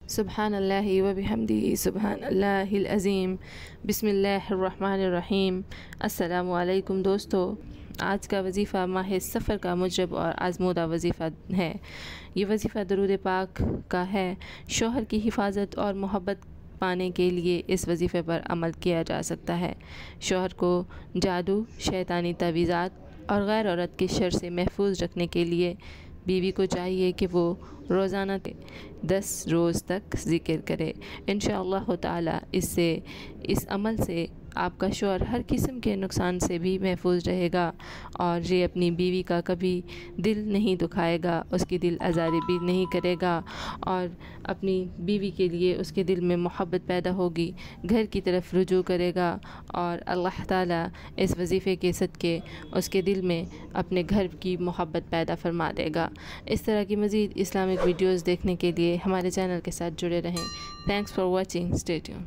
सुब्हानल्लाहि व बिहम्दिही सुब्हानल्लाहिल अज़ीम। बिस्मिल्लाहिर्रहमानिर्रहीम। अस्सलामु अलैकुम दोस्तों, आज का वजीफ़ा माह सफ़र का मुजब और आज़मूदा वजीफ़ा है। ये वजीफ़ा दरूद पाक का है। शोहर की हिफाजत और मोहब्बत पाने के लिए इस वजीफ़े पर अमल किया जा सकता है। शोहर को जादू, शैतानी तवीज़ात और गैर औरत के शर से महफूज रखने के लिए बीवी को चाहिए कि वो रोज़ाना 10 रोज़ तक ज़िक्र करे। इंशाअल्लाह ताला इस अमल से आपका शौहर हर किस्म के नुकसान से भी महफूज रहेगा और ये अपनी बीवी का कभी दिल नहीं दुखाएगा, उसकी दिल आज़ारी भी नहीं करेगा और अपनी बीवी के लिए उसके दिल में मोहब्बत पैदा होगी, घर की तरफ रुजू करेगा और अल्लाह ताला इस वजीफ़े के सदक़े उसके दिल में अपने घर की मोहब्बत पैदा फरमा देगा। इस तरह की मज़ीद इस्लामिक वीडियोज़ देखने के लिए हमारे चैनल के साथ जुड़े रहें। Thanks for watching. Stay tuned.